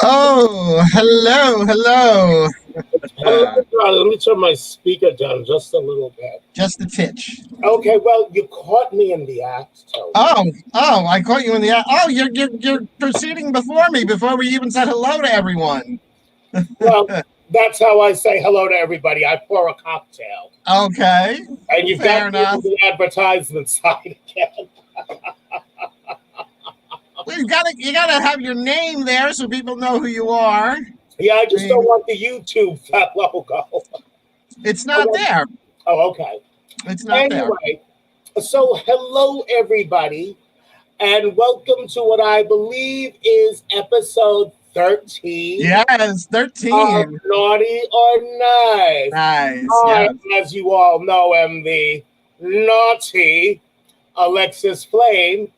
Oh, hello, hello. Hello, darling. Let me turn my speaker down just a little bit. Just a titch. Okay, well, you caught me in the act, Tony. Oh, I caught you in the. Oh, you're proceeding before me before we even said hello to everyone. Well, that's how I say hello to everybody. I pour a cocktail. Okay, And you've fair got me enough. to the advertisement side again. Well, you gotta have your name there so people know who you are. Yeah, I just I don't mean, want the YouTube logo. it's not there. Oh, okay. It's not there. Anyway, so hello, everybody, and welcome to what I believe is episode 13 Yes, of 13. Naughty or Nice. Nice. I, Yes. as you all know, am the naughty Alexis Flame,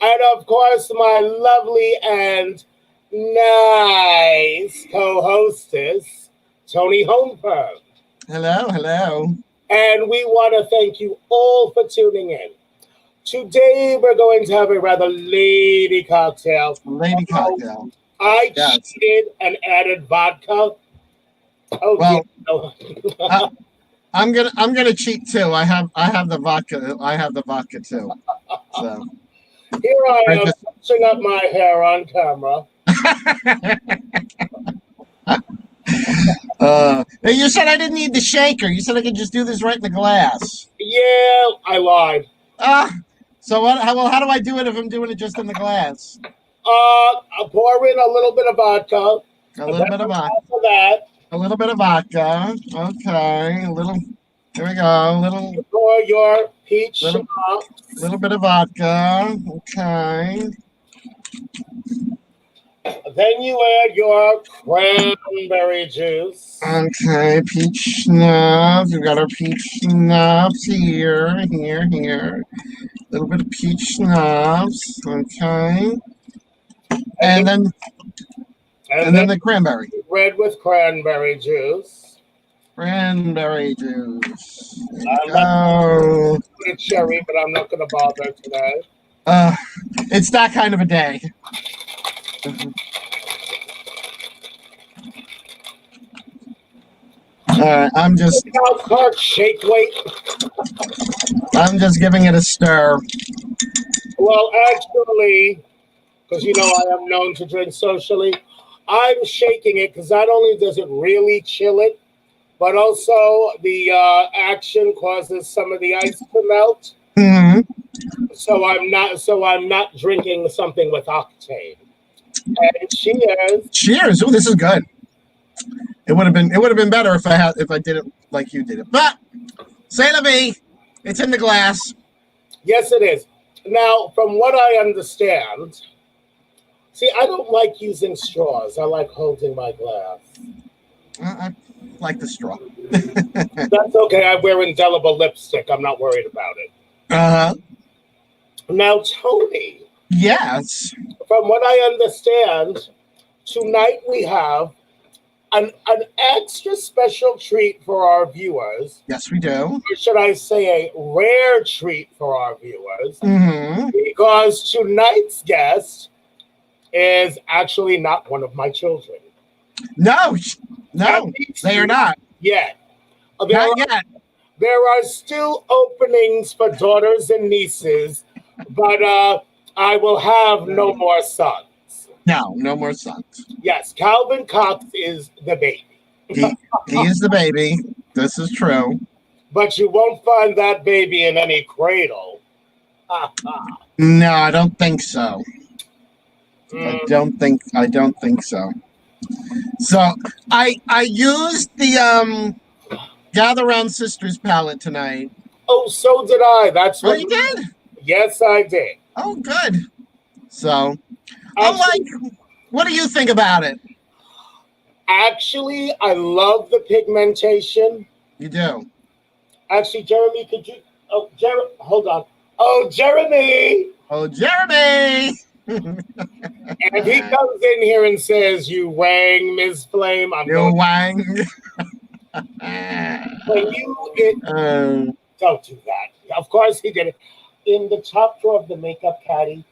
and of course, my lovely and nice co-hostess, Toni Homeperm. Hello, hello. And we want to thank you all for tuning in. Today, we're going to have a rather lady cocktail. Lady Although cocktail. I Yes. cheated and added vodka. Oh, dear. Well, I, I'm gonna cheat too. I have the vodka. I have the vodka too. So Here I I am just touching up my hair on camera. Hey, you said I didn't need the shaker. You said I could just do this right in the glass. Yeah, I lied. Ah, so what? How do I do it if I'm doing it just in the glass? I'll pour in a little bit of vodka. A And little then bit of on vodka. top of that, A little bit of vodka. Okay. A little. Here we go. A little. you pour your peach Little. schnapps. Little bit of vodka. Okay. Then you add your cranberry juice. Okay. Peach schnapps. We've got our peach schnapps here. Here. A little bit of peach schnapps. Okay. And And then, then and and then then the cranberry. red with cranberry juice. Cranberry juice. There you I'm not go. put a cherry, but I'm not going to bother today. Uh, it's that kind of a day. All right, Now, cart shake weight. I'm just giving it a stir. Well, actually, because you know I am known to drink socially, I'm shaking it because not only does it really chill it, but also the action causes some of the ice to melt. Hmm. So I'm not drinking something with octane. And cheers. Cheers! Oh, this is good. It would have been better if I did it like you did it. But say la vie. It's in the glass. Yes, it is. Now, from what I understand, see, I don't like using straws. I like holding my glass. I like the straw. That's okay. I wear indelible lipstick. I'm not worried about it. Uh-huh. Now, Tony, Yes. from what I understand, tonight we have an extra special treat for our viewers. Yes, we do. Or should I say a rare treat for our viewers? Mm-hmm. Because tonight's guest is actually not one of my children. No, At no, least they are not. yet. There Not are, yet. there are still openings for daughters and nieces, but I will have no more sons. No, no more sons. Yes, Calvin Cox is the baby. He, he is the baby. This is true. But you won't find that baby in any cradle. No, I don't think so. I Mm. don't think so. So I used the Gather Round Sisters palette tonight. Oh, so did I. That's Oh, what. you did? Yes, I did. Oh, good. So I'm like, what do you think about it? Actually, I love the pigmentation. You do. Actually, Jeremy, could you? Oh, hold on. Oh, Jeremy! Oh, Jeremy! And if he comes in here and says, "You wang, Ms. Flame," I'm You going. wang. When don't do that. Of course, he did it. In the top drawer of the makeup caddy,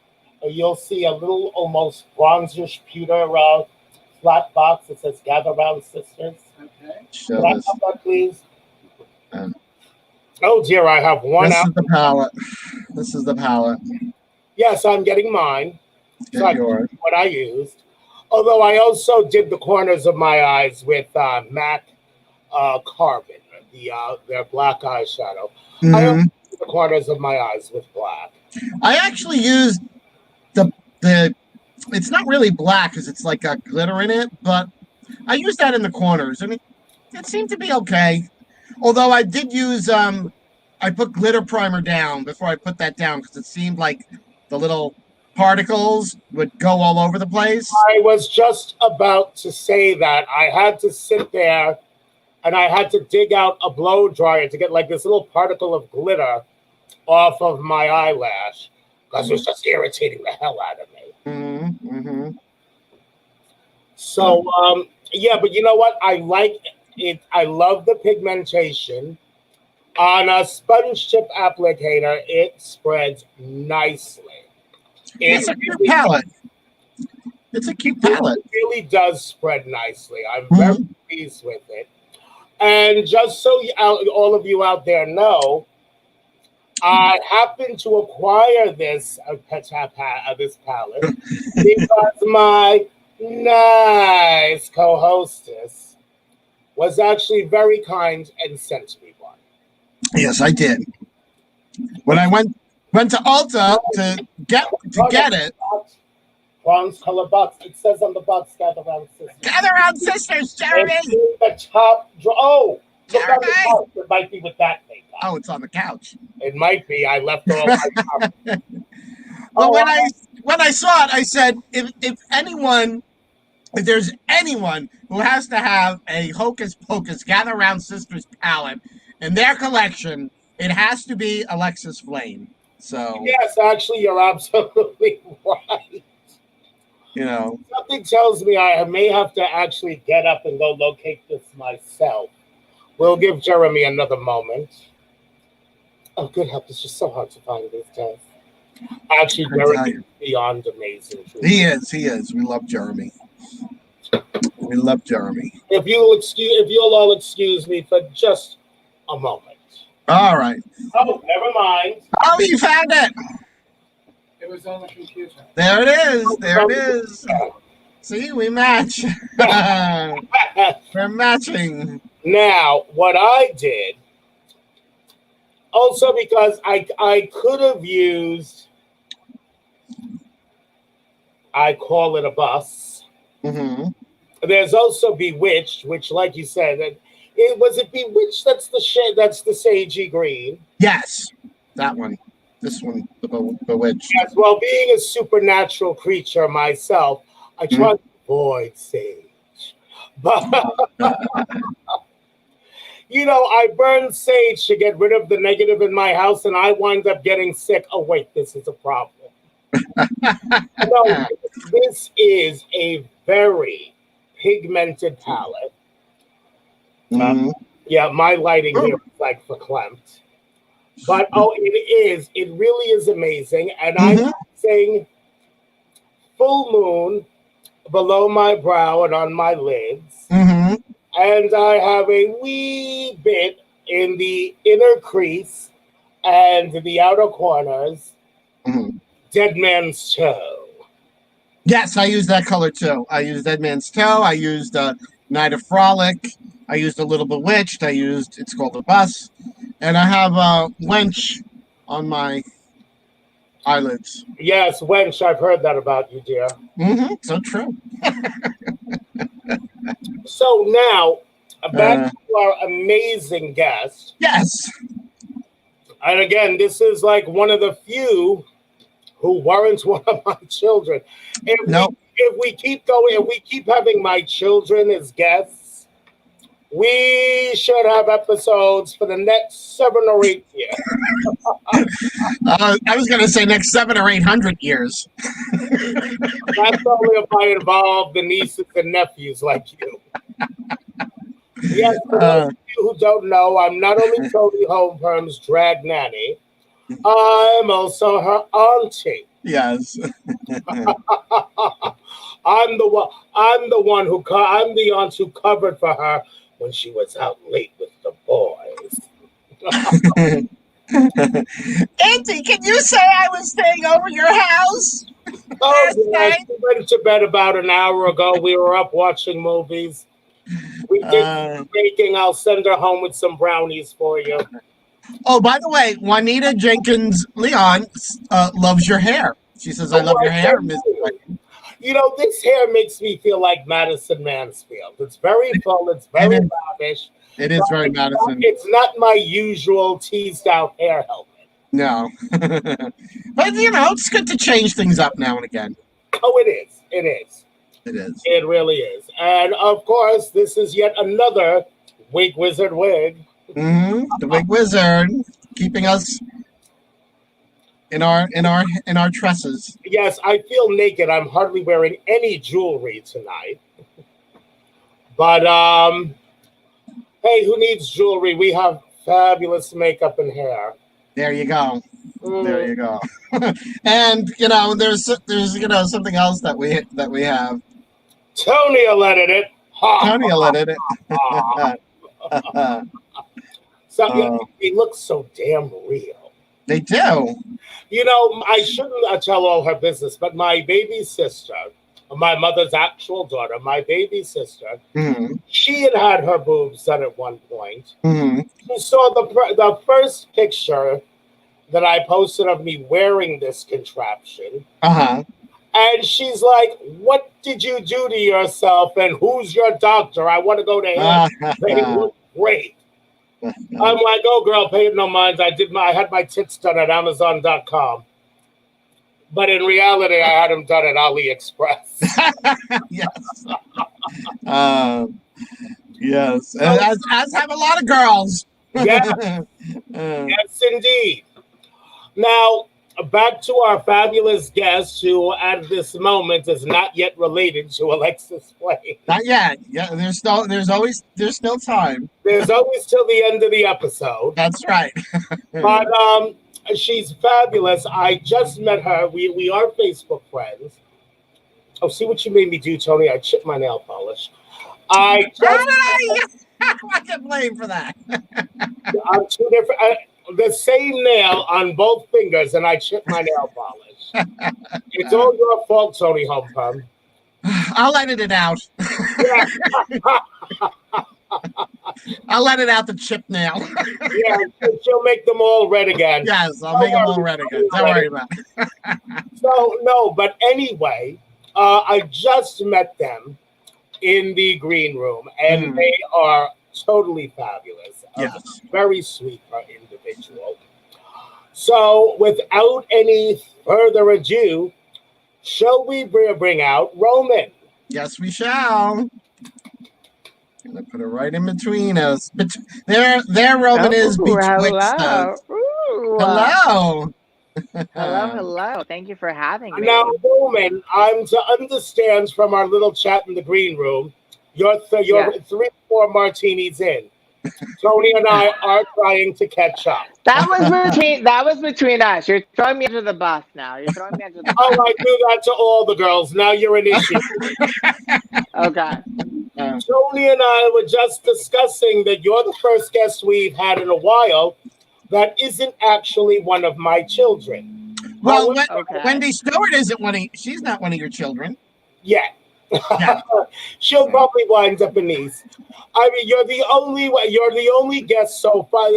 you'll see a little almost bronzish pewter flat box that says "Gather Round, Sisters." Okay. Show Can I this. have that, please? Um, Oh dear, I have one this out. is the palette. This is the palette. Yes, I'm getting mine. So Get I yours. what I used. Although I also did the corners of my eyes with matte carbon, their black eyeshadow. I also Hmm. did the corners of my eyes with black. I actually used the. It's not really black because it's like got glitter in it, but I used that in the corners, and it seemed to be okay. Although I did use I put glitter primer down before I put that down because it seemed like the little particles would go all over the place. I was just about to say that I had to sit there and I had to dig out a blow dryer to get like this little particle of glitter off of my eyelash because it was just irritating the hell out of me. Mm-hmm, mm-hmm. So yeah, but you know what? I like it. I love the pigmentation. On a sponge tip applicator, it spreads nicely. It's a cute palette. It's a cute palette. It really does spread nicely. I'm very Mm-hmm. pleased with it. And just so all of you out there know, I happened to acquire this this palette because my nice co-hostess was actually very kind and sent me one. Yes, I did. When I went to Ulta to get it. Bronze color box. It says on the box, "Gather Round, Sisters." Gather around, sisters, Jeremy. It's in the top drawer. Oh, look on the Jeremy. couch. It might be with that thing. Oh, it's on the couch. It might be. I left all my stuff. Well, when I saw it, I said, if there's anyone who has to have a Hocus Pocus Gather Round Sisters palette in their collection, it has to be Alexis Flame. So Yes, actually, you're absolutely right. you know, Something tells me I may have to actually get up and go locate this myself. We'll give Jeremy another moment. Oh, good help. It's just so hard to find these days. Actually, Jeremy is beyond amazing. he is. We love Jeremy. We love Jeremy. If you'll all excuse me for just a moment. All right. Oh, never mind. Oh, you found it. It was on the computer. There it is. There it is. See, we match. We're matching. Now, what I did, also because I could have used, I call it a bus. Mm-hmm. There's also Bewitched, which, like you said, was it Bewitched? That's the sagey green. Yes, that one. This one, the Bewitched. Yes. Well, being a supernatural creature myself, I try to avoid sage, but you know, I burn sage to get rid of the negative in my house, and I wind up getting sick. Oh wait, this is a problem. No, this is a very pigmented palette. Yeah, my lighting here is like verklempt. But it really is amazing. And I'm using full moon below my brow and on my lids. Mm-hmm. And I have a wee bit in the inner crease and the outer corners. Mm-hmm. Dead Man's Toe. Yes, I used that color too. I used Dead Man's Toe. I used Night of Frolic. I used a little Bewitched. It's called a bus. And I have a wench on my eyelids. Yes, wench, I've heard that about you, dear. Mm-hmm. So true. So now, back to our amazing guest. Yes. And again, this is like one of the few who weren't one of my children. If we keep going, if we keep having my children as guests, we should have episodes for the next 7 or 8 years. I was going to say next 700 or 800 years. That's only if I involve the nieces and nephews like you. Yes, for those of you who don't know, I'm not only Toni Homeperm's drag nanny, I'm also her auntie. Yes. I'm the one. I'm the one who. I'm the aunt who covered for her when she was out late with the boys. Auntie, can you say I was staying over your house Oh last yes, night? we went to bed about an hour ago. We were up watching movies. We did some baking. I'll send her home with some brownies for you. Oh, by the way, Juanita Jenkins Leon loves your hair. She says, "I love Oh, your I hair, thank Miss." you. You know, this hair makes me feel like Madison Mansfield. It's very full. It's And very lavish. it But is very Madison. it's not my usual teased out hair helmet. No, but it's good to change things up now and again. Oh, it is. It is. It is. It really is. And of course, this is yet another Wig Wizard wig. The Wig Wizard keeping us in our tresses. Yes, I feel naked. I'm hardly wearing any jewelry tonight. But hey, who needs jewelry? We have fabulous makeup and hair. There you go. There Mm. you go. And there's something else that we have. Toni lettered it. Tony will edit it. So they look so damn real. They do. I shouldn't tell all her business, but my baby sister, my mother's actual daughter, my baby sister, Mm-hmm. she had her boobs done at one point. Mm-hmm. She saw the first picture that I posted of me wearing this contraption. Uh-huh. And she's like, "What did you do to yourself? And who's your doctor? I want to go to him. They look great." I'm like, "Oh, girl, pay it no mind. I had my tits done at Amazon.com, but in reality, I had them done at AliExpress." Yes. Yes. As have a lot of girls. Yes, yes, indeed. Now, back to our fabulous guest, who at this moment is not yet related to Alexis Flame. Not yet. Yeah, there's still time. There's always till the end of the episode. That's right. But she's fabulous. I just met her. We are Facebook friends. Oh, see what you made me do, Toni? I chipped my nail polish. I can blame for that. I'm two different. The same nail on both fingers, and I chipped my nail polish. It's all your fault, Toni Homeperm. I'll edit it out. Yeah. I'll edit out the chip nail. Yeah, she'll make them all red again. Yes, I'll make them all red again. Don't worry about it. So, no, but anyway, I just met them in the green room, and they are totally fabulous. Yes. Very sweet individual. So, without any further ado, shall we bring out Roman? Yes, we shall. Gonna put it right in between us. There, Roman is betwixt us. Hello. Hello. Thank you for having me. Now, Roman, I'm to understand from our little chat in the green room, you're 3-4 martinis in. Toni and I are trying to catch up. That was between us. You're throwing me under the bus now. You're throwing me under the bus. Oh, I do that to all the girls. Now you're an issue. Okay. Toni and I were just discussing that you're the first guest we've had in a while that isn't actually one of my children. Well, Wendy Stewart isn't she's not one of your children. Yeah. She'll probably wind up a niece. I mean, you're the only guest so far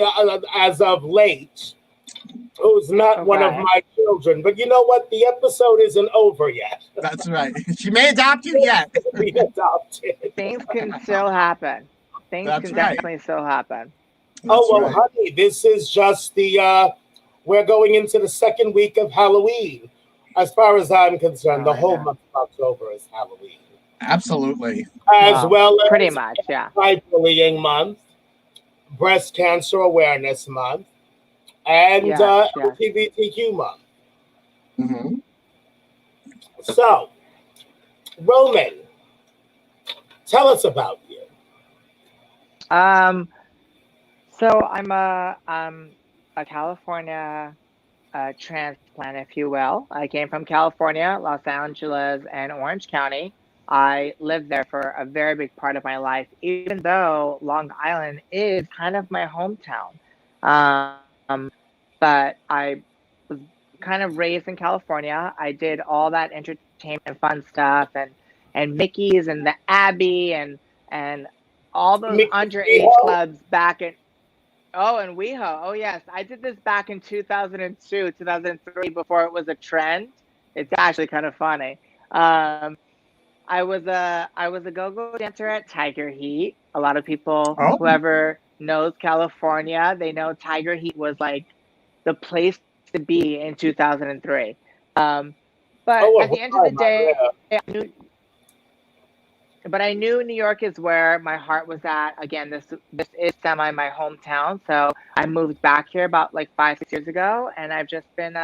as of late who's not one of my children. But you know what? The episode isn't over yet. That's right. She may adopt you yet. Be adopted. Things can still happen. Definitely still happen. Honey, this is just we're going into the second week of Halloween. As far as I'm concerned, the whole month of October is Halloween. Absolutely. As well as pretty much, Anti-Bullying Month, Breast Cancer Awareness Month, and LGBTQ Month. Mm-hmm. So, Roman, tell us about you. So I'm a California a transplant, if you will. I came from California, Los Angeles, and Orange County. I lived there for a very big part of my life, even though Long Island is kind of my hometown. But I was kind of raised in California. I did all that entertainment fun stuff and Mickey's and the Abbey and all those underage clubs back in and WeHo. Oh yes, I did this back in 2002, 2003 before it was a trend. It's actually kind of funny. I was a go-go dancer at Tiger Heat. A lot of people, Oh, whoever knows California, they know Tiger Heat was like the place to be in 2003. But Oh, at the end of the day, yeah. I knew New York is where my heart was at. Again, this is semi my hometown, so I moved back here about like 5, 6 years ago, and I've just been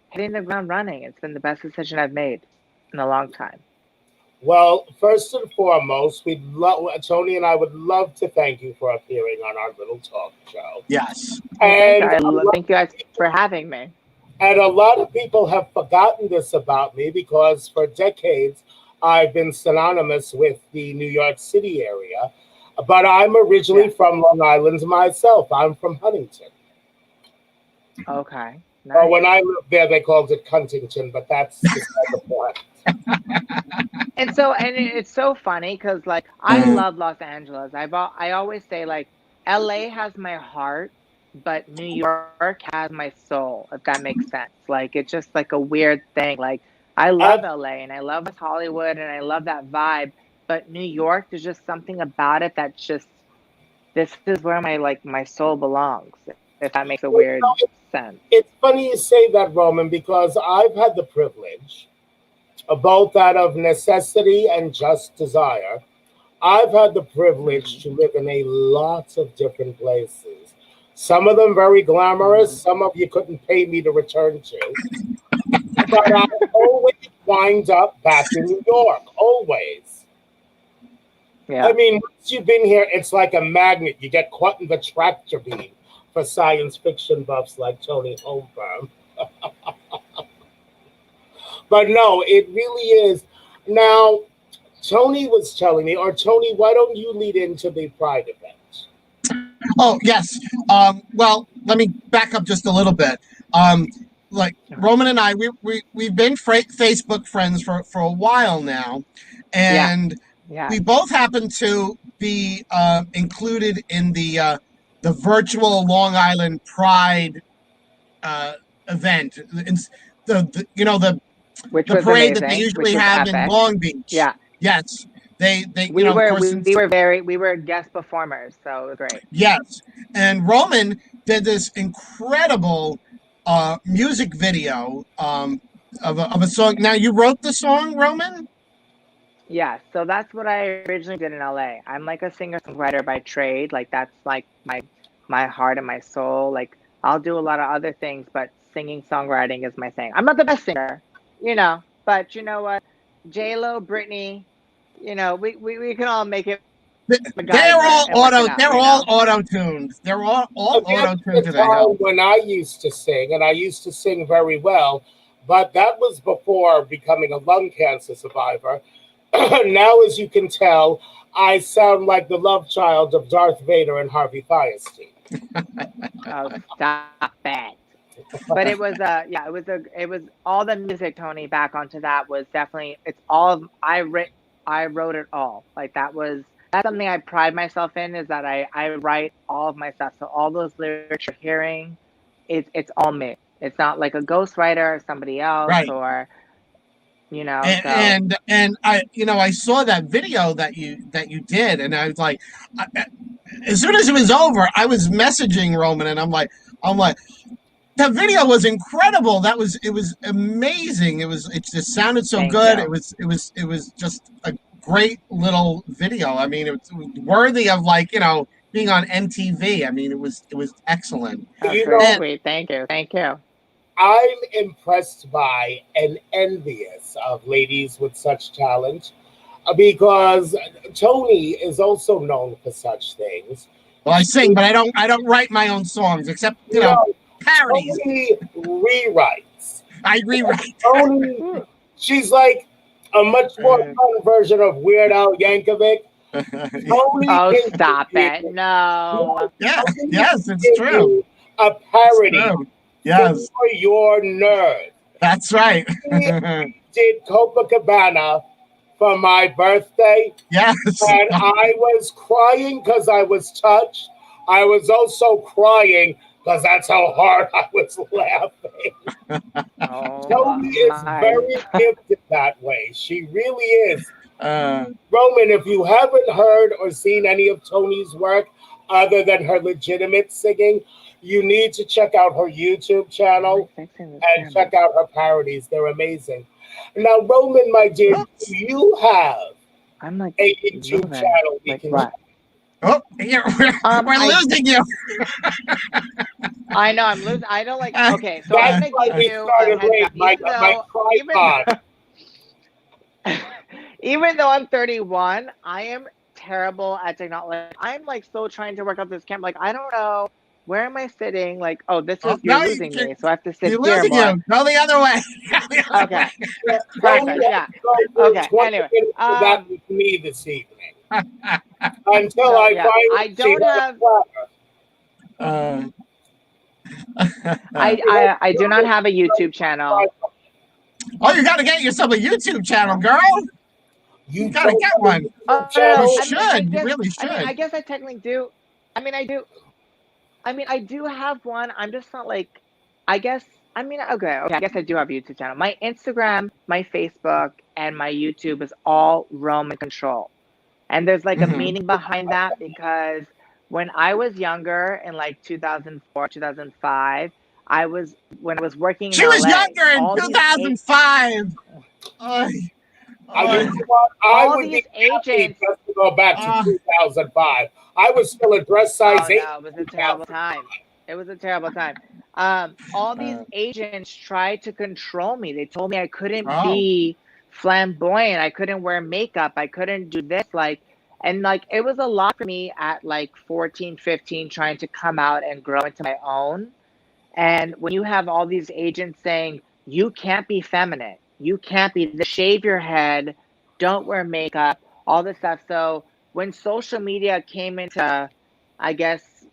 hitting the ground running. It's been the best decision I've made in a long time. Well, first and foremost, Tony and I would love to thank you for appearing on our little talk show. yes. And Thank you guys for having me. And a lot of people have forgotten this about me because for decades I've been synonymous with the New York City area. But I'm originally from Long Island myself. I'm from Huntington. Okay. Nice. Well, when I lived there, they called it Huntington, but that's beside the point. And it's so funny because like I love Los Angeles. I always say like LA has my heart, but New York has my soul, if that makes sense. Like it's just like a weird thing. Like I love LA and I love West Hollywood and I love that vibe, but New York, there's just something about it that's just this is where my soul belongs. If that makes a weird sense. It's funny you say that, Roman, because I've had the privilege, both out of necessity and just desire, I've had the privilege to live in a lot of different places. Some of them very glamorous, some of you couldn't pay me to return to. But I always wind up back in New York, always. Yeah. I mean, once you've been here, it's like a magnet. You get caught in the tractor beam for science fiction buffs like Toni Homeperm. But no, it really is. Now, Toni was telling me, or Toni, why don't you lead into the Pride event? Oh, yes. Well, let me back up just a little bit. Like Roman and I, we've been Facebook friends for a while now, and we both happen to be included in the virtual Long Island Pride event. It's the parade that they usually have in Long Beach. Yeah. Yes. We were guest performers, so it was great. Yes. And Roman did this incredible music video of a song. Now, you wrote the song, Roman? Yeah, so that's what I originally did in LA. I'm like a singer-songwriter by trade. Like that's like my heart and my soul. Like I'll do a lot of other things, but singing, songwriting is my thing. I'm not the best singer, but you know what? J-Lo, Britney, we can all make it. They're all auto-tuned. They're all auto-tuned today. When I used to sing, and I used to sing very well, but that was before becoming a lung cancer survivor. Now, as you can tell, I sound like the love child of Darth Vader and Harvey Fierstein. Oh, stop it. But it was it was all the music, Tony, back onto that was definitely, I wrote it all. Like that's something I pride myself in, is that I write all of my stuff. So all those lyrics you're hearing, it's all me. It's not like a ghostwriter or somebody else, right. or and I saw that video that you did, and I was like, as soon as it was over, I was messaging Roman, and I'm like, that video was incredible. It was amazing. It just sounded so good. You. It was just a great little video. I mean, it was worthy of being on MTV. I mean, it was excellent. Sweet. Thank you. I'm impressed by and envious of ladies with such talent, because Toni is also known for such things. Well, I sing, but I don't write my own songs, except Parodies. Toni rewrites. I rewrite. Toni, she's like a much more fun version of Weird Al Yankovic. Toni Oh, can stop give it. No. Yes, Toni yes, can it's give true. you a It's parody true. Yes, for your nerd. that's right. She did Copacabana for my birthday, Yes. and I was crying because I was touched. I was also crying because that's how hard I was laughing. Oh Toni is my very God. gifted that way. She really is. Uh, Roman, if you haven't heard or seen any of Toni's work other than her legitimate singing, you need to check out her YouTube channel I'm fixing this and camera. check out her parodies. They're amazing. Now, Roman, my dear, do oops. you have I'm like a YouTube moving. channel we Like can what? Oh, here, we're I losing you. I know I'm losing. I don't like. Uh, Okay, so I'm That's gonna why give we you a started heads late. up. My Even though I'm 31, I am terrible at technology. I'm like so trying to work out this camera. Like I don't know where am I sitting. Like oh, this oh, is you're no, losing me. So I have to sit you're here losing more. you. Go the other way. Go the other Okay, way. perfect. Yeah. Go Okay. 20 Anyway, minutes of that with me this evening until so I yeah, I finally see don't have. Uh, I do not have a YouTube channel. oh, you got to get yourself a YouTube channel, girl. You got to don't get have a one. Oh YouTube no, no, You no. channel. I mean, I should. You guess. really I mean, should. I guess I technically do. I mean, I do. I mean, I do have one. I'm just not like, I guess, I mean, okay. I guess I do have a YouTube channel. My Instagram, my Facebook, and my YouTube is all Roman Control. And there's like a Hmm. meaning behind that because when I was younger in like 2004, 2005, when I was working in She was LA, younger in 2005. Uh, You uh, know what? I all would be these happy agents. just to go back to uh, 2005. I was still a dress size Oh 8. no, it was a terrible time. It was a terrible time. All these uh, agents tried to control me. They told me I couldn't oh, be flamboyant. I couldn't wear makeup. I couldn't do this. And like, it was a lot for me at like 14, 15, trying to come out and grow into my own. And when you have all these agents saying, you can't be feminine, you can't be, shave your head, don't wear makeup, all this stuff. So when social media came into, I guess,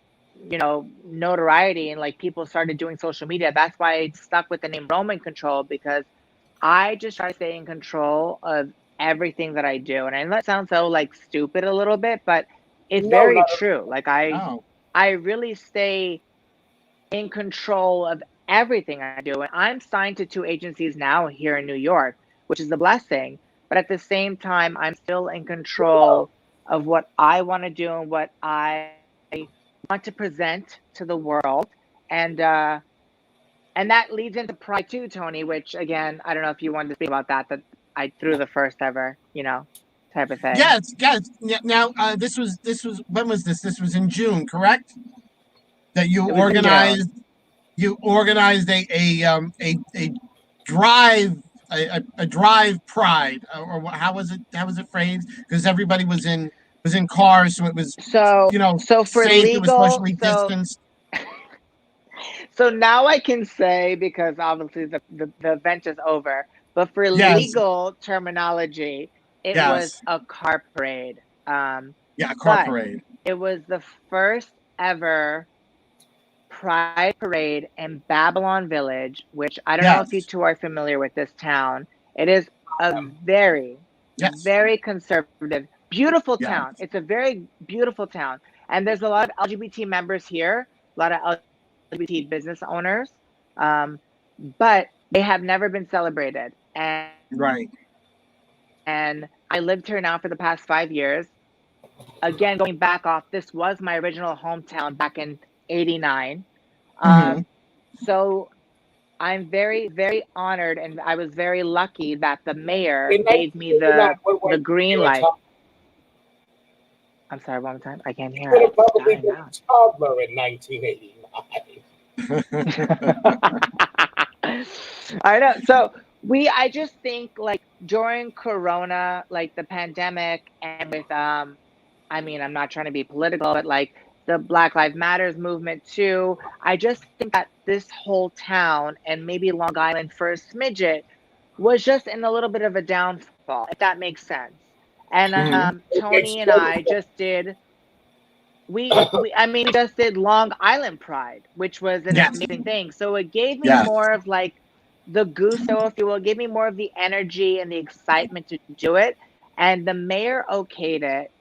notoriety and like people started doing social media, that's why I stuck with the name Roman Control because I just try to stay in control of everything that I do. And I know that sounds so like stupid a little bit, but it's No, very not true. Like oh. I really stay in control of everything I do. And I'm signed to two agencies now here in New York, which is a blessing. But at the same time, I'm still in control of what I want to do and what I want to present to the world. And that leads into pride too, Tony, which again, I don't know if you wanted to speak about that I threw the first ever, type of thing. Yes, yes. Now, this was when was this? This was in June, correct? That you It was in organized June. a drive a drive pride or how was it phrased? Because everybody was in cars, so it was So for safe. It was legal, socially distanced. so now I can say because obviously the event is over, but for Yes, legal terminology, it was yes, a car parade. yeah, car But parade. it was the first ever Pride Parade in Babylon Village, which I don't know if you Yes, two are familiar with this town. It is a very, yes, very conservative, beautiful yeah. town. It's a very beautiful town. And there's a lot of LGBT members here, a lot of LGBT business owners, but they have never been celebrated. Right. And I lived here now for the past 5 years. Again, going back off, this was my original hometown back in '89. Hmm. So I'm very, very honored, and I was very lucky that the mayor in gave me 1989. the green You were light. I'm sorry, one more time. I can't hear. would have It's probably dying been out. a toddler in 1989. I know. So I just think like during Corona, like the pandemic, and with I mean, I'm not trying to be political, but like the Black Lives Matters movement too. I just think that this whole town and maybe Long Island for a smidget was just in a little bit of a downfall, if that makes sense. And Mhm. It makes Tony and total I sense. just did we just did Long Island Pride, which was an Yes. amazing thing. So it gave me Yes. more of like the gusto, if you will, it gave me more of the energy and the excitement to do it. And the mayor okayed it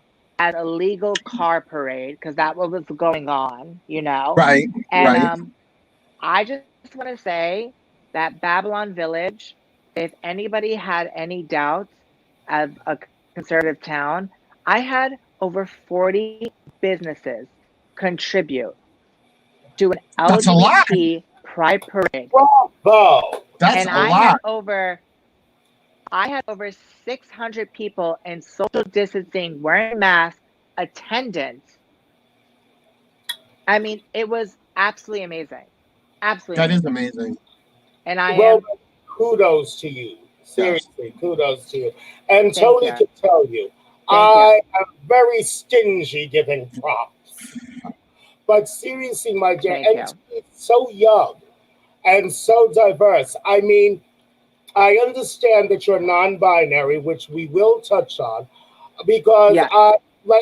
as a legal car parade because that what was going on, you know. Right. And Right. I just want to say that Babylon Village, if anybody had any doubts of a conservative town, I had over 40 businesses contribute to an That's a lot. LGBT pride parade. Bravo. That's And a lot. I had over 600 people in social distancing, wearing masks, attendance. I mean, it was absolutely amazing. Absolutely That is amazing. amazing. And I Well, am, kudos to you. Yes. Seriously, kudos to you. And thank Tony you. can tell you, Thank you. I am very stingy giving props. But seriously, my dear, Thank and you. it's so young and so diverse. I mean, I understand that you're non-binary, which we will touch on, because Yes.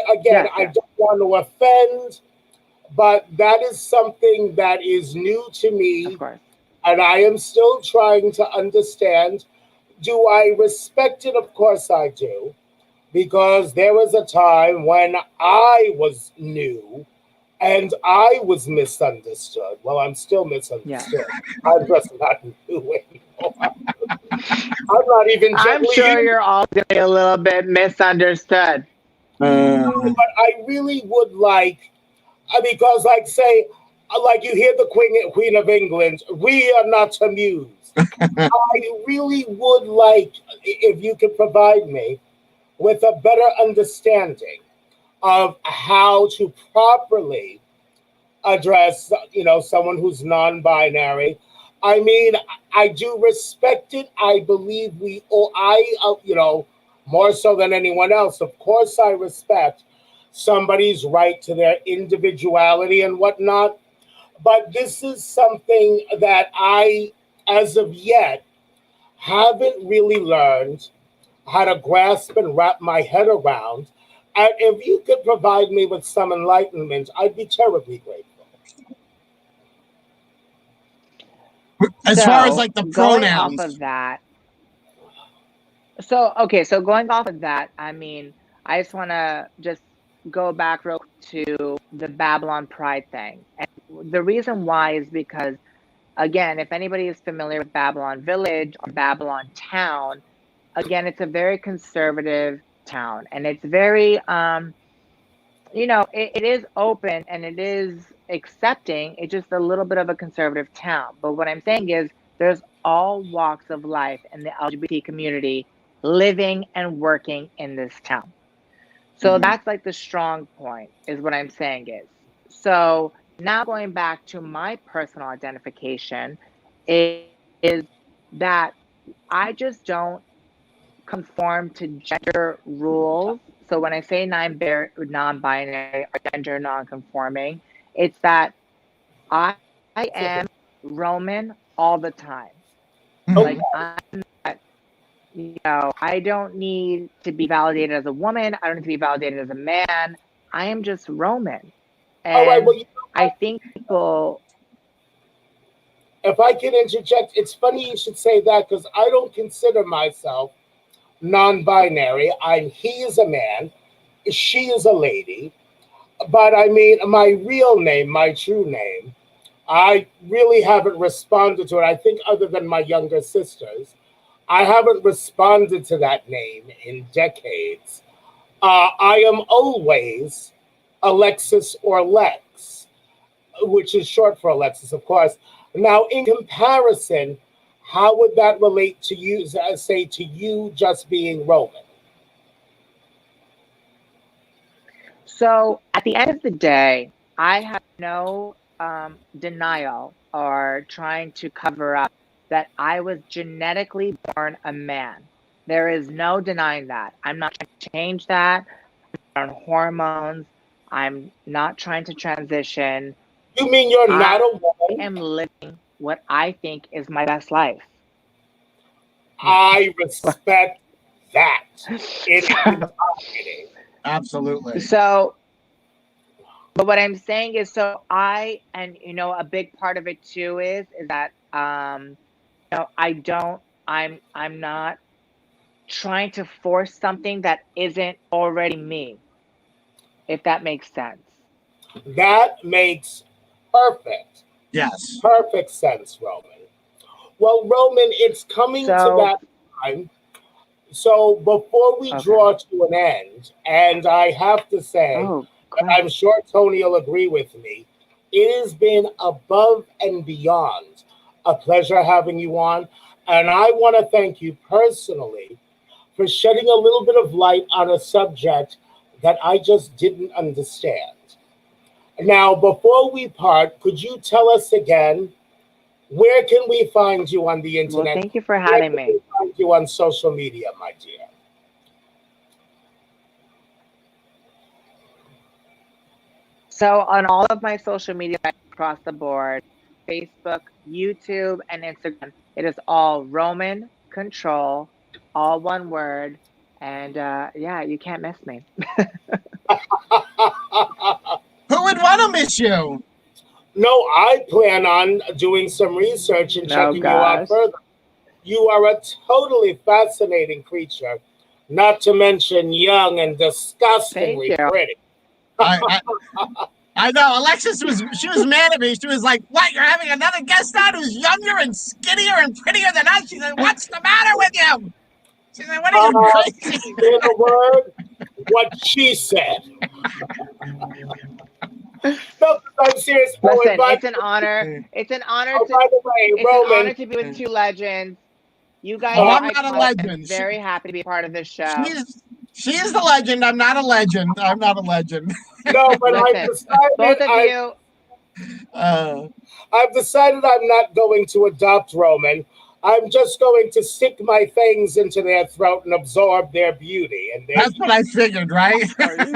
again, Yes. I Yes. don't want to offend, but that is something that is new to Of me, course. and I am still trying to understand. Do I respect it? Of course I do, because there was a time when I was new and I was misunderstood. Well, I'm still Yes. misunderstood. I'm just not new anymore. I'm not even I'm gently sure used. you're all getting a little bit misunderstood. Uh, But I really would like, because, like, say, like you hear the Queen of England, we are not amused. I really would like if you could provide me with a better understanding of how to properly address, someone who's non-binary. I mean, I do respect it. I believe we all, more so than anyone else, of course I respect somebody's right to their individuality and whatnot. But this is something that I, as of yet, haven't really learned how to grasp and wrap my head around. And if you could provide me with some enlightenment, I'd be terribly grateful. as far as So like the going off pronouns. of that, so okay, so going off of that, I mean, I just want to just go back real quick to the Babylon Pride thing. And the reason why is because, again, if anybody is familiar with Babylon Village or Babylon Town, again, it's a very conservative town, and it's very it is open and it is accepting. It's just a little bit of a conservative town. But what I'm saying is there's all walks of life in the LGBT community living and working in this town. So Mhm. that's like the strong point, is what I'm saying is. So now going back to my personal identification is that I just don't conform to gender rules. So when I say non-binary or gender non-conforming, it's that I am Roman all the time. Okay. Like I don't need to be validated as a woman. I don't need to be validated as a man. I am just Roman. All right. And Well, I think people, if I can interject, it's funny you should say that because I don't consider myself non-binary. He is a man, she is a lady. But I mean, my real name, my true name, I really haven't responded to it. I think, other than my younger sisters, I haven't responded to that name in decades. I am always Alexis or Lex, which is short for Alexis, of course. Now, in comparison, how would that relate to you, say, to you just being Roman? so at the end of the day, I have no denial or trying to cover up that I was genetically born a man. There is no denying that. I'm not trying to change that on hormones. I'm not trying to transition. You mean you're not I a woman? am living what I think is my best life. I respect that. It is So, happening. Absolutely. so, but what I'm saying is, so and a big part of it too is that, I don't, I'm not trying to force something that isn't already me, if that makes sense. That makes perfect, Yes. perfect sense, Roman. Well, Roman, it's coming to So, that time. So before we okay. draw to an end, and I have to say, Oh, and crap. I'm sure Tony will agree with me, it has been above and beyond a pleasure having you on. And I want to thank you personally for shedding a little bit of light on a subject that I just didn't understand. Now, before we part, could you tell us again, where can we find you on the Well, internet? thank you for Where having can me. we find you on social media, my dear? So, on all of my social media across the board, Facebook, YouTube, and Instagram, it is all Roman Control, all one word. And yeah, you can't miss me. Who would want to miss you? No, I plan on doing some research and Oh, checking you out gosh. further. You are a totally fascinating creature, not to mention young and Thank disgustingly you. pretty. I, I I know Alexis was mad at me. She was like, "What? You're having another guest on who's younger and skinnier and prettier than us?" She said, "What's the matter with you?" She said, "What are you Uh, crazy?" in a word, what she said. No, I'm serious. Oh, and Listen, it's an honor. It's an honor by the way, it's an Roman, honor to be with two legends. You guys Oh, uh, are I'm not a iconic. I'm legend. very happy to be a part of this show. She's the legend. I'm not a legend. I'm not a legend. no, but Listen, both of you, Uh, I've decided I'm not going to adopt Roman. I'm just going to stick my fangs into their throat and absorb their beauty. And their, that's what I figured, right? well,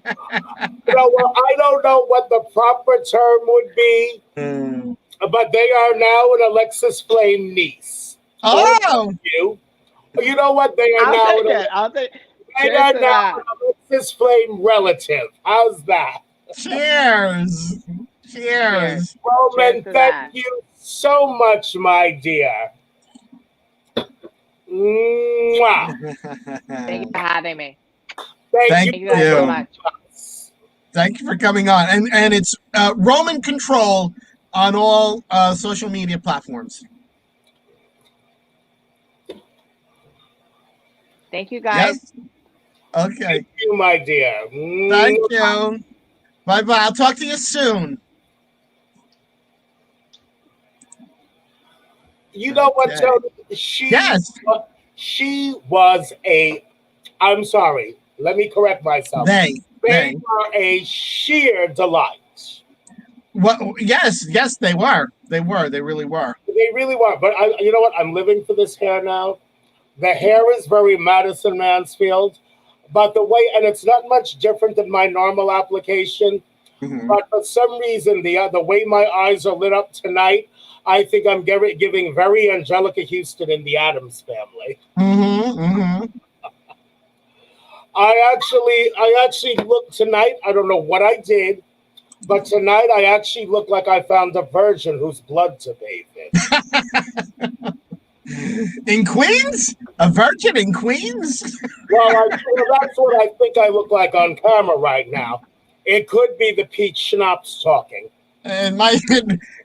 I don't know what the proper term would be, Mm. but they are now an Alexis Flame niece. Or Oh, you. You know what? They are I'll now take an it. I'll take. they Cheers are to now that. an Alexis Flame relative. How's that? cheers. Cheers. Cheers. Cheers Roman, to thank that. you so much, my dear. Mwah. Thank you for having me. Thank you Thank Thank you for guys so you. joining much. us. Thank you for coming on. And it's Roman Control on all social media platforms. Thank you guys. Yes? Okay. Thank you, my dear. Thank Mwah. you. Bye bye. I'll talk to you soon. You know what, Okay. Tony? Yes. She was a. I'm sorry. Let me correct myself. They. They were a sheer delight. Well, yes, they were. They were. They really were. They really were. But you know what? I'm living for this hair now. The hair is very Madison Mansfield, but the way, and it's not much different than my normal application. Mhm. But for some reason, the way my eyes are lit up tonight, I think I'm giving very Angelica Houston in the Addams Family. Mm-hmm. Mm-hmm. I actually look tonight. I don't know what I did, but tonight I actually look like I found a virgin whose blood to bathe in. In Queens? A virgin in Queens? Well, that's what I think I look like on camera right now. It could be the peach schnapps talking. It might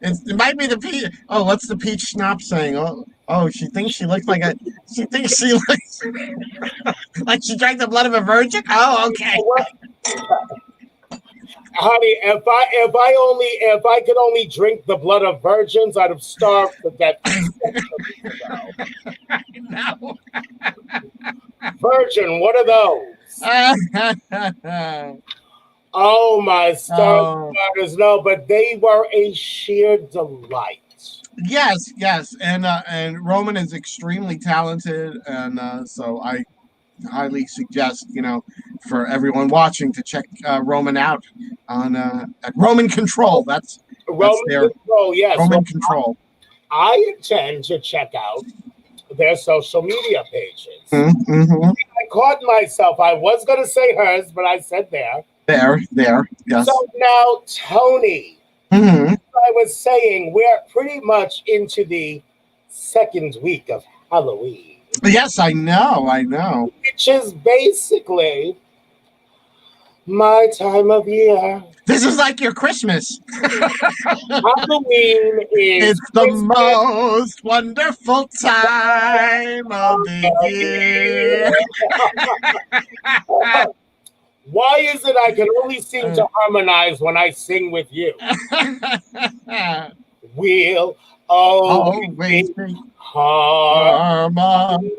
it might be the peach. Oh, what's the peach schnapps saying? Oh, she thinks she looks like a. She thinks she looks like she drank the blood of a virgin. Oh, okay. What, honey? If I could only drink the blood of virgins, I'd have starved to death centuries ago. No. Virgin, what are those? Oh my stars Oh. and garters, no, but they were a sheer delight. Yes, and Roman is extremely talented, and so highly suggest, for everyone watching to check Roman out on at Roman Control. That's Roman their Control, yes. Roman Well, Control. I intend to check out their social media pages. Mm-hmm. I caught myself. I was going to say hers, but I said there. There. Yes. So now, Toni, Mm-hmm. I was saying we're pretty much into the second week of Halloween, Yes, I know. which is basically my time of year. This is like your Christmas. Halloween is It's the Christmas most wonderful time of the of the year. year. Why is it I can only seem to harmonize when I sing with you? We'll always Always be be harmonizing.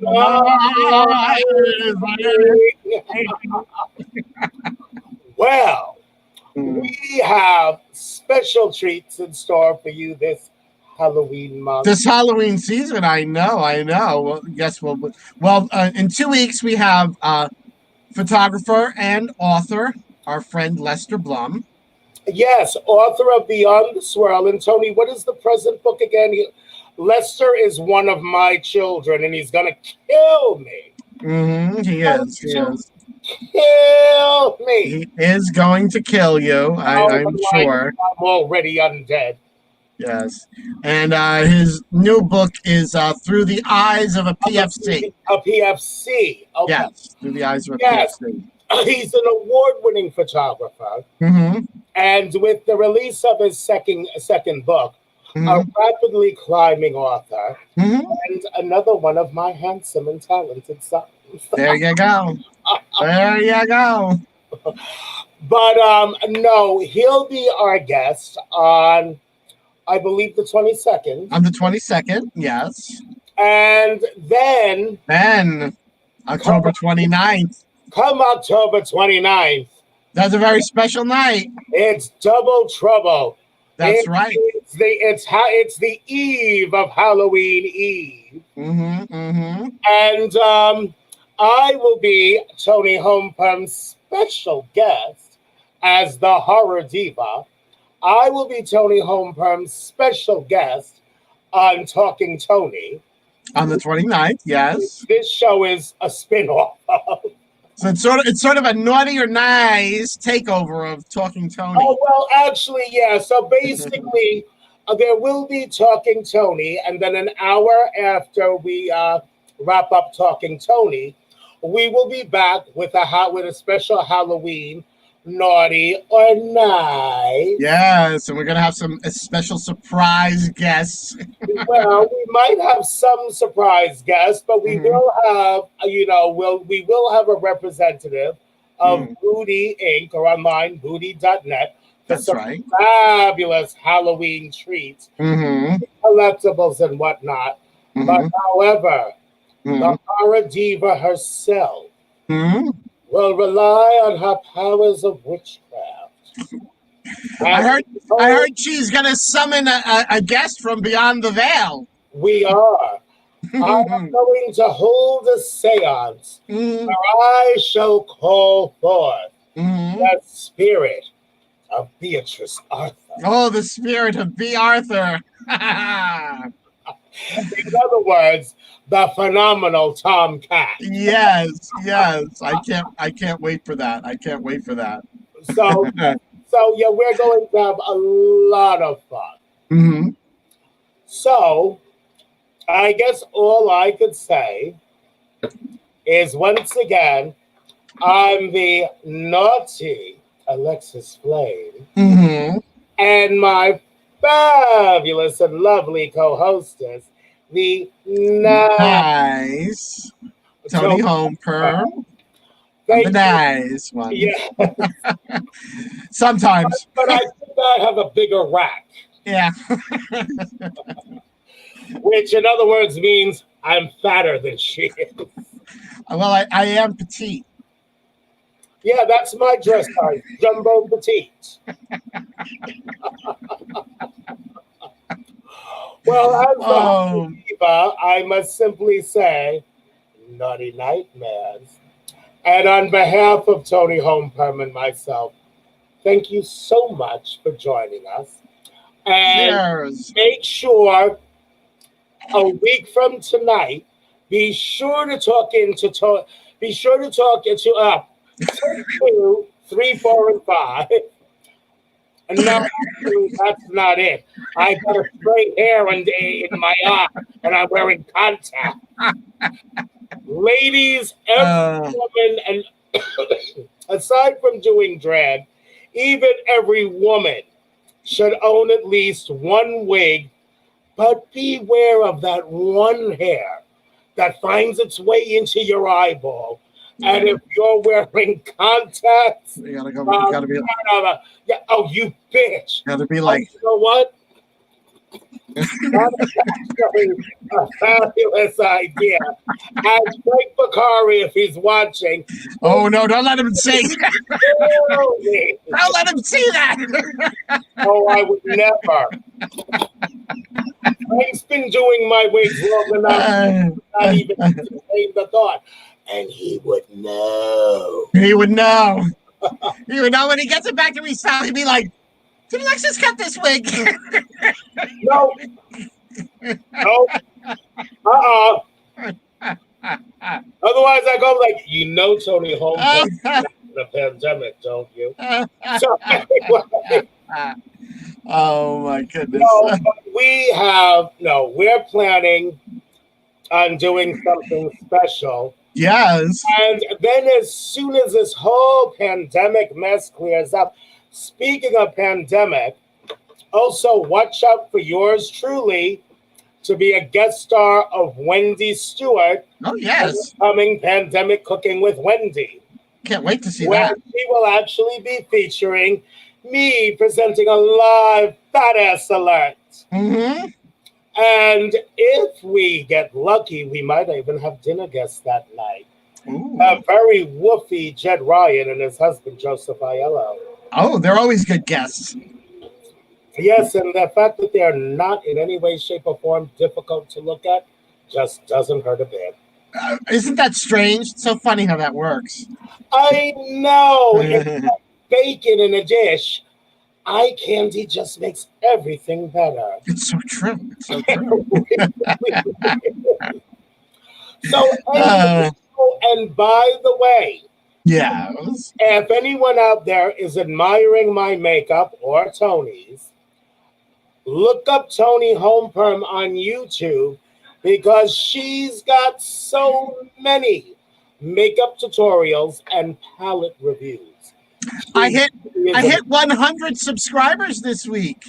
Well, we have special treats in store for you this Halloween month. This Halloween season, I know. Well, yes, in 2 weeks we have photographer and author, our friend Lester Blum. Yes, author of Beyond the Swirl. And Toni, what is the present book again? Lester is one of my children, and he's going to kill me. Mm-hmm, he is. Kill me. He is going to kill you, I'm sure. I'm already undead. Yes. And his new book is Through the Eyes of a PFC. A PFC. Okay. Yes, Through the Eyes of a PFC. He's an award-winning photographer. Mm-hmm. And with the release of his second book, a rapidly climbing author, and another one of my handsome and talented sons. There you go. But no, he'll be our guest on, I believe, the 22nd. On the 22nd, yes. And then October 29th. Come October 29th. That's a very special night. It's double trouble. That's right. It's the eve of Halloween Eve. And I will be Toni Homeperm's special guest as the horror diva. I will be Toni Homeperm's special guest on Talking Toni. On the 29th, yes. This show is a spin-off. So it's sort of a naughty or nice takeover of Talking Toni. Oh, well, actually, yeah. So basically, there will be Talking Toni, and then an hour after we wrap up Talking Toni, we will be back with a special Halloween naughty or nice. Yes, and we're gonna have some special surprise guests. Well, we might have some surprise guests, but we will have, we will have a representative of Booty Inc. or online booty.net. That's right. Fabulous Halloween treats, collectibles and whatnot. But however, the horror diva herself will rely on her powers of witchcraft. I heard she's gonna summon a guest from beyond the veil. We are. I'm going to hold a seance where I shall call forth the spirit of Beatrice Arthur. Oh, the spirit of B. Arthur. In other words, the phenomenal Tom Cat. Yes. I can't wait for that. So yeah, we're going to have a lot of fun. So I guess all I could say is once again, I'm the naughty Alexis Flame. And my fabulous and lovely co-hostess, the nice Toni Homeperm. The nice one. Yeah. Sometimes. But I think I have a bigger rack. Yeah. Which in other words means I'm fatter than she is. Well, I am petite. Yeah, that's my dress size, jumbo petite. Well, as the diva, I must simply say, naughty nightmares. And on behalf of Toni Homeperm and myself, thank you so much for joining us. And Cheers. make sure a week from tonight, be sure to talk into up 2, 3, 4, and 5. And no, actually, that's not it. I got a straight hair in my eye, and I'm wearing contact. Ladies, every woman, and aside from doing drag, even every woman should own at least one wig, but beware of that one hair that finds its way into your eyeball. And if you're wearing contacts, You gotta be. yeah, oh, you bitch. Gotta be like. You know what? That's actually a fabulous idea. Ask Frank Bakari if he's watching. Oh no! Don't let him see. Kill me. Don't let him see that. Oh, I would never. Frank's been doing my wigs long enough. Not even entertain the thought. And he would know. He would know. He would know when he gets it back to restyle. He'd be like, "Did Alexis cut this wig?" No. No. Otherwise, I go like, Toni Homeperm in a pandemic, don't you? So anyway. Oh my goodness. We're planning on doing something special. Yes. And then as soon as this whole pandemic mess clears up, speaking of pandemic, also watch out for yours truly to be a guest star of Wendy Stewart. Oh, yes. Coming Pandemic Cooking with Wendy. Can't wait to see where that. She will actually be featuring me presenting a live Fat Ass Alert. Mm-hmm. And if we get lucky, we might even have dinner guests that night. Ooh. A very woofy Jed Ryan and his husband, Joseph Aiello. Oh, they're always good guests. Yes, and the fact that they're not in any way, shape, or form difficult to look at just doesn't hurt a bit. Isn't that strange? It's so funny how that works. I know. It's like bacon in a dish. Eye candy just makes everything better. It's so true. It's so true. And by the way, yes. If anyone out there is admiring my makeup or Toni's, look up Toni Homeperm on YouTube because she's got so many makeup tutorials and palette reviews. I hit 100 subscribers this week.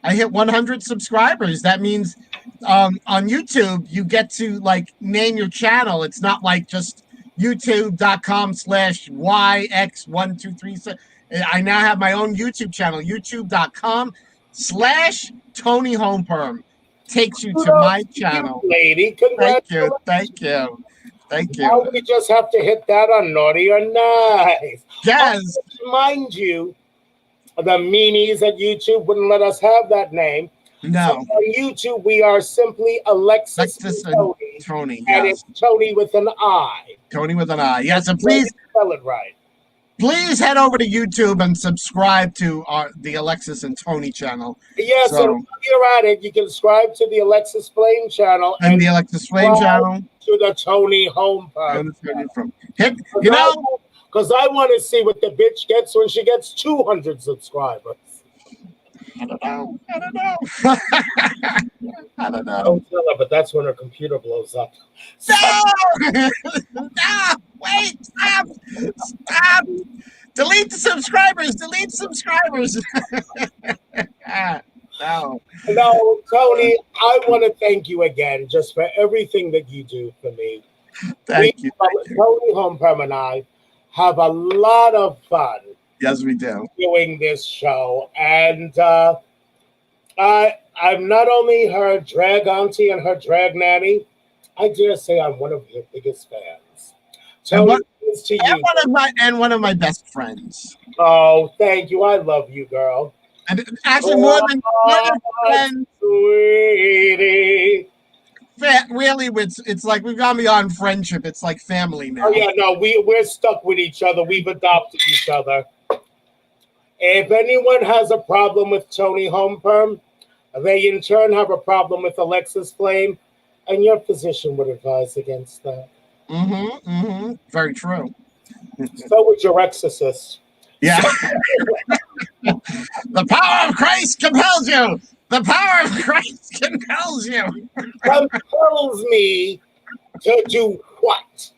I hit 100 subscribers. That means on YouTube, you get to like name your channel. It's not like just youtube.com/YX1237. I now have my own YouTube channel, youtube.com/Toni Homeperm. Takes you to my channel. Lady, Thank congratulations. you. Now we just have to hit that on naughty or nice. Yes. Mind you, the meanies at YouTube wouldn't let us have that name. No. So on YouTube, we are simply Alexis and Toni. And Yes. it's Toni with an I. Toni with an I. Yes, and please spell it right. Please head over to YouTube and subscribe to the Alexis and Toni channel. Yes, and while you're at it, you can subscribe to the Alexis Flame channel and the Alexis Flame channel to the Toni Homeperm. Because I want to see what the bitch gets when she gets 200 subscribers. I don't know. I don't know. Don't tell her, but that's when her computer blows up. No! No! Wait! Stop! Stop! Delete the subscribers! Delete subscribers! No. No, Toni, I want to thank you again just for everything that you do for me. Thank you. Toni Homeperm and I have a lot of fun. Yes, we do. Doing this show. And I'm not only her drag auntie and her drag nanny, I dare say I'm one of your biggest fans. Toni, to you. One of my best friends. Oh, thank you. I love you, girl. And actually more than friends. Sweetie. really, it's like we've gone beyond friendship. It's like family now. Oh yeah, no, we're stuck with each other. We've adopted each other. If anyone has a problem with Toni Homeperm, they in turn have a problem with Alexis Flame, and your physician would advise against that. Very true. So would your exorcist. Yeah. The power of Christ compels you. The power of Christ compels you. Compels me to do what?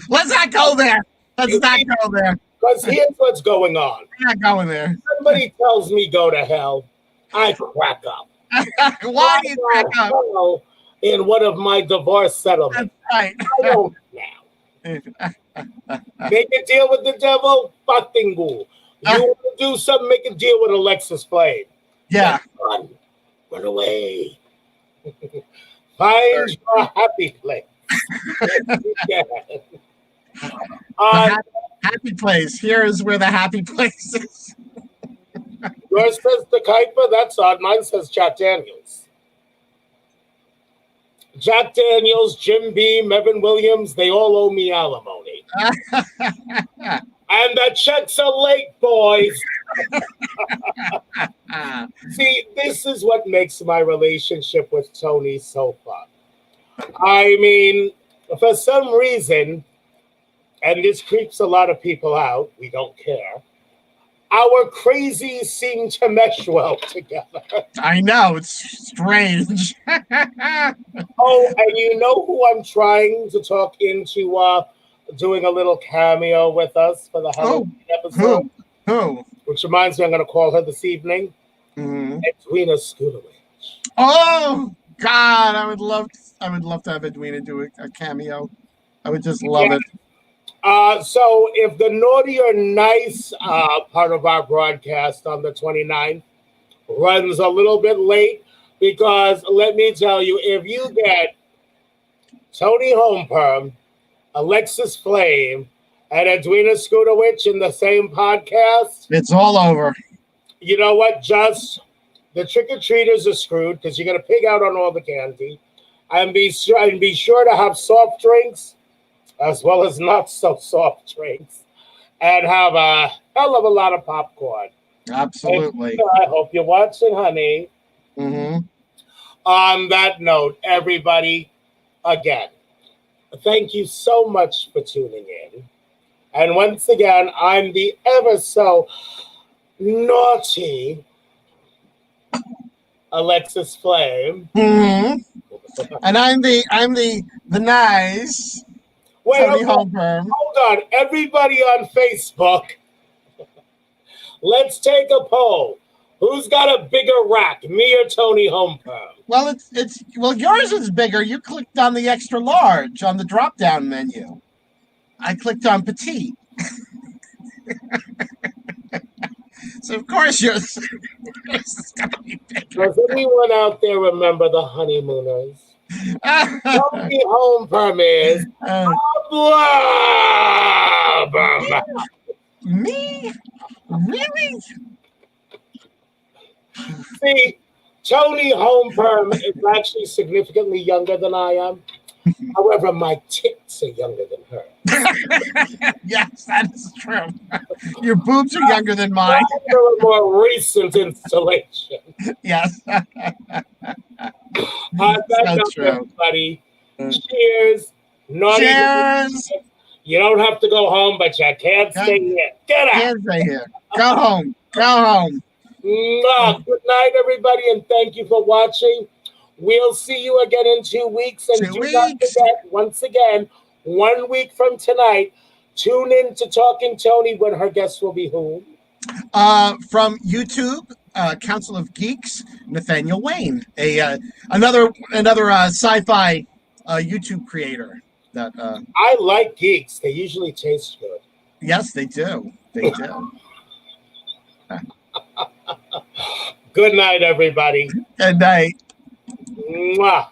Let's not go there. Let's not go there. Because here's what's going on. We're not going there. Somebody tells me go to hell, I crack up. Why do you crack up? Hell in one of my divorce settlements. That's right. I don't now. Make a deal with the devil, fucking ghoul. You want to do something, make a deal with Alexis Flame. Yeah. Run away. Find your happy place. Yeah. Happy place. Here is where the happy place is. Yours says the Kuiper. That's odd. Mine says Jack Daniels. Jack Daniels, Jim Beam, Evan Williams, they all owe me alimony. And the checks are late, boys. See, this is what makes my relationship with Toni so fun. I mean, for some reason, and this creeps a lot of people out, we don't care, our crazies seem to mesh well together. I know, it's strange. Oh, and you know who I'm trying to talk into doing a little cameo with us for the Halloween episode? Who? Which reminds me, I'm going to call her this evening. Edwina Scudewich. Oh God, I would love to have Edwina do a cameo. I would just love it. So if the naughty or nice part of our broadcast on the 29th runs a little bit late, because let me tell you, if you get Toni Homeperm, Alexis Flame, and Edwina Scudewich in the same podcast, it's all over. You know what? Just the trick-or-treaters are screwed because you're going to pig out on all the candy, and be sure to have soft drinks as well as not so soft drinks, and have a hell of a lot of popcorn. Absolutely. And I hope you're watching, honey. On that note, everybody, again, thank you so much for tuning in. And once again, I'm the ever so naughty Alexis Flame. And I'm the nice Toni Homeperm. Hold on, everybody on Facebook, let's take a poll. Who's got a bigger rack, me or Toni Homeperm? Well, well, yours is bigger. You clicked on the extra large on the drop-down menu. I clicked on petite. So of course yours is gonna be bigger. Does anyone out there remember the honeymooners? Toni Homeperm is me? Really? See, Toni Homeperm is actually significantly younger than I am. However, my tits are younger than her. Yes, that is true. Your boobs are younger than mine. They're a more recent installation. Yes. That's true. Everybody. Cheers. Naughty. Cheers. You don't have to go home, but you can't stay here. Get out. Can't stay here. Go home. Go home. Good night, everybody, and thank you for watching. We'll see you again in 2 weeks. And do not forget, once again, 1 week from tonight, tune in to Talking Toni when her guest will be who? From YouTube, Council of Geeks, Nathaniel Wayne, another sci-fi YouTube creator. That I like geeks. They usually taste good. Yes, they do. They do. Good night, everybody. Good night. Mwah.